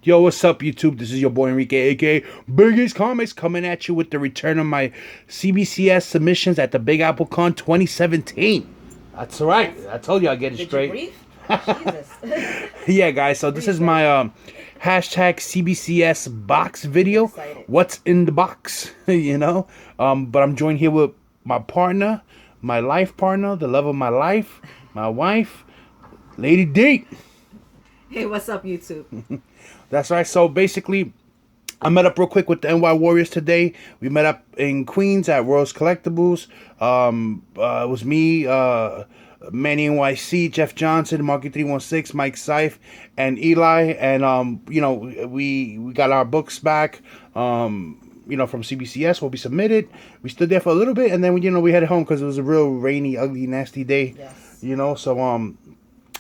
Yo, what's up, YouTube? This is your boy Enrique, aka Biggest Comics, coming at you with the return of my CBCS submissions at the Big Apple Con 2017. That's right. I told you I'd get it Did straight. you breathe? Jesus. Yeah, guys. So this is my hashtag CBCS box video. Excited. What's in the box? You know. But I'm joined here with my partner, my life partner, the love of my life, my wife, Lady D. Hey, what's up, YouTube? That's right. So basically, I met up real quick with the NY Warriors today. We met up in Queens at Rose Collectibles. It was me, Manny NYC, Jeff Johnson, Marky 316, Mike Seif, and Eli. And we got our books back. From CBCS, will be submitted. We stood there for a little bit, and then we headed home because it was a real rainy, ugly, nasty day. Yes. So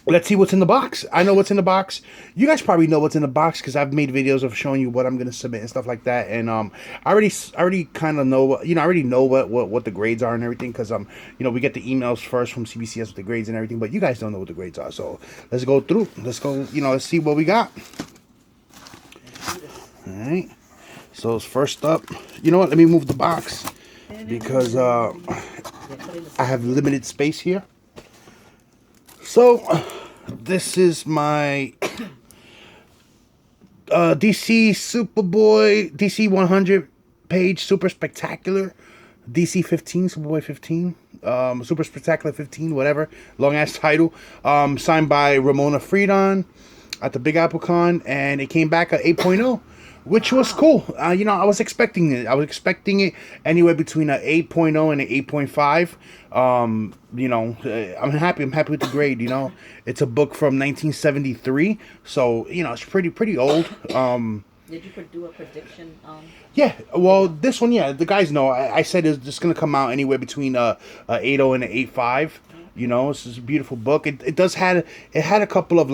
let's see what's in the box. I know what's in the box. You guys probably know what's in the box because I've made videos of showing you what I'm gonna submit and stuff like that. And I already kind of know. I already know what the grades are and everything because we get the emails first from CBCS with the grades and everything. But you guys don't know what the grades are. So let's go through. Let's go. Let's see what we got. All right. So first up, you know what? Let me move the box because I have limited space here. So, this is my DC Superboy, DC 100 page Super Spectacular, DC 15, Superboy 15, Super Spectacular 15, whatever, long ass title, signed by Ramona Freedon at the Big Apple Con, and it came back at 8.0. Which was cool. I was expecting it. I was expecting it anywhere between an 8.0 and an 8.5. I'm happy. I'm happy with the grade. It's a book from 1973, so it's pretty old. Did you do a prediction? Yeah. Well, this one, yeah, the guys know. I said it's just gonna come out anywhere between a 8.0 and an 8.5. This is a beautiful book. It had a couple of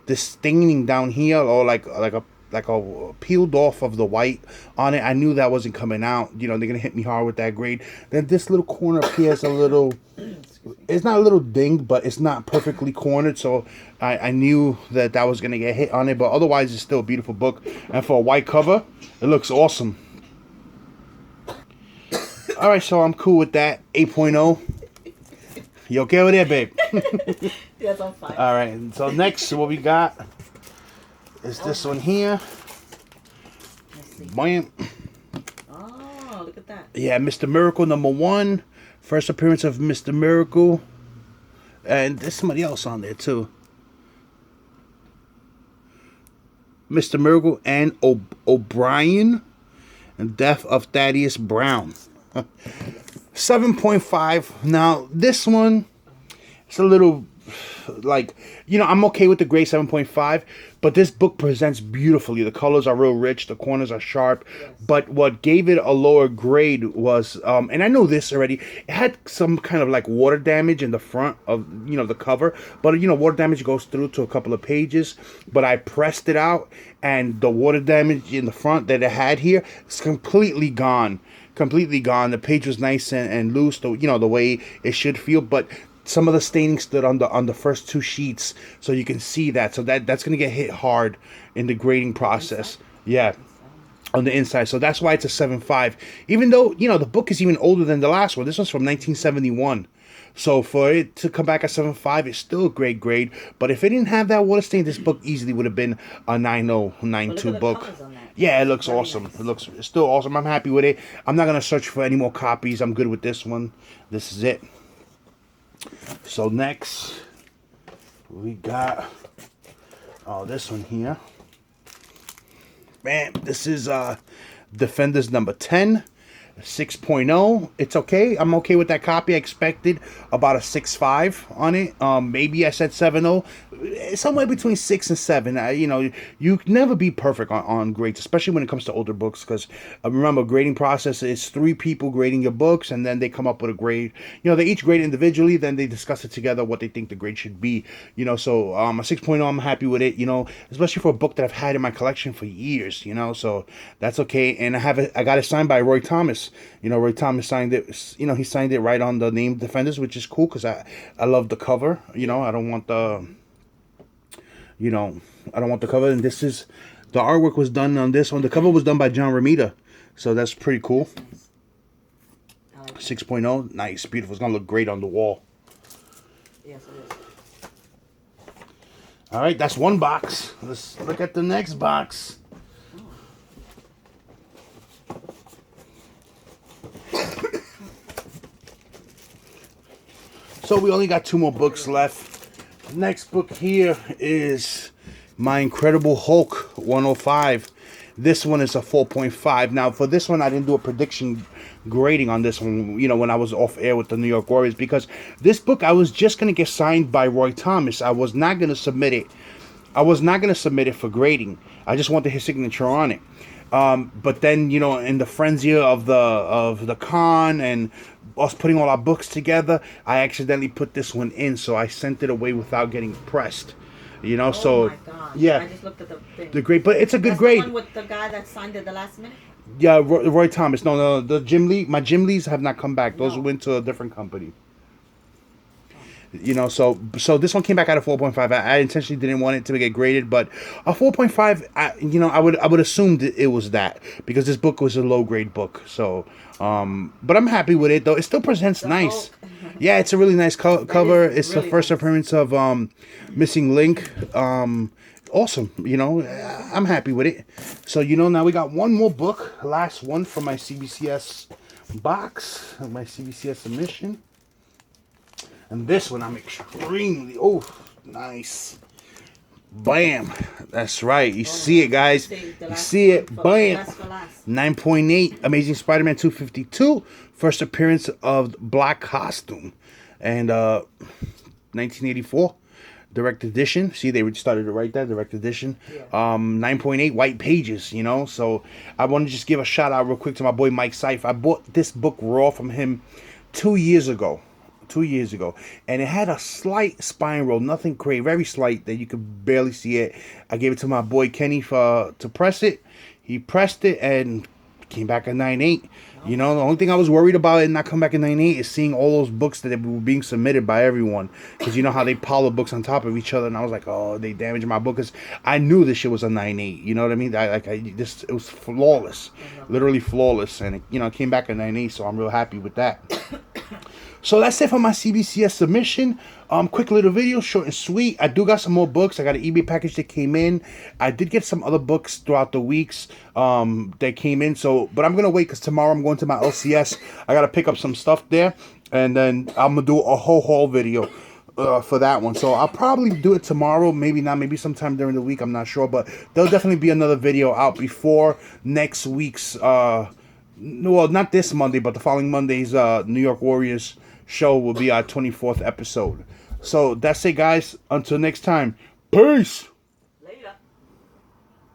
this staining down here, or like a peeled off of the white on it. I knew that wasn't coming out. They're gonna hit me hard with that grade. Then this little corner up here is a little. It's not a little dinged, but it's not perfectly cornered. So I knew that was gonna get hit on it. But otherwise, it's still a beautiful book. And for a white cover, it looks awesome. All right, so I'm cool with that. 8.0. You okay with it, babe? Yes, I'm fine. All right. So next, what we got is this one here. Let's see. Bam. Oh, look at that. Yeah, Mr. Miracle #1. First appearance of Mr. Miracle. And there's somebody else on there too. Mr. Miracle and O'Brien. And Death of Thaddeus Brown. 7.5. Now, this one, it's a little I'm okay with the grade 7.5, but this book presents beautifully. The colors are real rich, the corners are sharp. Yes. But what gave it a lower grade was, and I know this already, it had some kind of water damage in the front of the cover. But water damage goes through to a couple of pages. But I pressed it out, and the water damage in the front that it had here is completely gone. Completely gone. The page was nice and loose, the way it should feel, but some of the staining stood on the first two sheets, so you can see that. So that's gonna get hit hard in the grading process. Yeah, on the inside. So that's why it's a 7.5. Even though the book is even older than the last one. This one's from 1971. So for it to come back at 7.5, it's still a great grade. But if it didn't have that water stain, this book easily would have been a 9.0, 9.2 book. Yeah, it looks awesome. Nice. It's still awesome. I'm happy with it. I'm not gonna search for any more copies. I'm good with this one. This is it. So next, we got this one here. Man, this is Defenders #10. 6.0. It's okay. I'm okay with that copy. I expected about a 6.5 on it. Maybe I said 7.0. Somewhere between 6 and 7. You can never be perfect on grades, especially when it comes to older books, because remember, grading process is 3 people grading your books, and then they come up with a grade. They each grade individually, then they discuss it together what they think the grade should be. So a 6.0, I'm happy with it. Especially for a book that I've had in my collection for years. So that's okay. And I got it signed by Roy Thomas. Roy Thomas signed it. He signed it right on the name Defenders, which is cool because I love the cover. I don't want the you know, I don't want the cover. And this is, the artwork was done on this one. The cover was done by John Romita. So that's pretty cool. Nice. I like it. 6.0. Nice. Beautiful. It's going to look great on the wall. Yes, it is. All right. That's one box. Let's look at the next box. So we only got 2 more books left. Next book here is My Incredible Hulk 105. This one is a 4.5. Now for this one, I didn't do a prediction grading on this one, you know, when I was off air with the New York Warriors, because this book I was just going to get signed by Roy Thomas. I was not going to submit it. I was not going to submit it for grading. I just wanted his signature on it. But then, you know, in the frenzy of the con and us putting all our books together, I accidentally put this one in, so I sent it away without getting pressed. You know, Oh my gosh. yeah, I just looked at the thing. the grade, but it's a good That's grade. the one with the guy that signed it the last minute? Yeah, Roy Thomas. No, the Jim Lee. My Jim Lees have not come back. Those No. went to a different company. You know, so this one came back at a 4.5. I intentionally didn't want it to get graded, but a 4.5. You know, I would assume that it was that, because this book was a low grade book. So, but I'm happy with it though. It still presents The nice. Hulk. Yeah, it's a really nice cover. It's the really first nice. appearance of Missing Link. Awesome. You know, I'm happy with it. So, you know, now we got one more book, last one from my CBCS box, my CBCS submission. And this one I'm extremely, nice. Bam. That's right. You see it, guys. Save the You last see it. one for- Bam. last for last. 9.8. Amazing Spider-Man 252. First appearance of Black Costume. And 1984. Direct edition. See, they started to write that. Direct edition. Yeah. 9.8 white pages, you know. So I want to just give a shout out real quick to my boy Mike Seif. I bought this book raw from him 2 years ago. 2 years ago, and it had a slight spine roll, nothing crazy, very slight that you could barely see it. I gave it to my boy Kenny to press it. He pressed it and came back at 9.8. You know, the only thing I was worried about it not come back at 9.8 is seeing all those books that were being submitted by everyone, because you know how they pile the books on top of each other, and I was like, oh, they damaged my book, because I knew this shit was a 9.8. You know what I mean? It was flawless, literally flawless, and it, you know, it came back at 9.8, so I'm real happy with that. So that's it for my CBCS submission. Quick little video, short and sweet. I do got some more books. I got an eBay package that came in. I did get some other books throughout the weeks that came in. So, but I'm gonna wait, because tomorrow I'm going to my LCS. I gotta pick up some stuff there, and then I'm gonna do a whole haul video for that one. So I'll probably do it tomorrow. Maybe not. Maybe sometime during the week. I'm not sure. But there'll definitely be another video out before next week's. Well, not this Monday, but the following Monday's New York Warriors show will be our 24th episode. So that's it, guys. Until next time. Peace.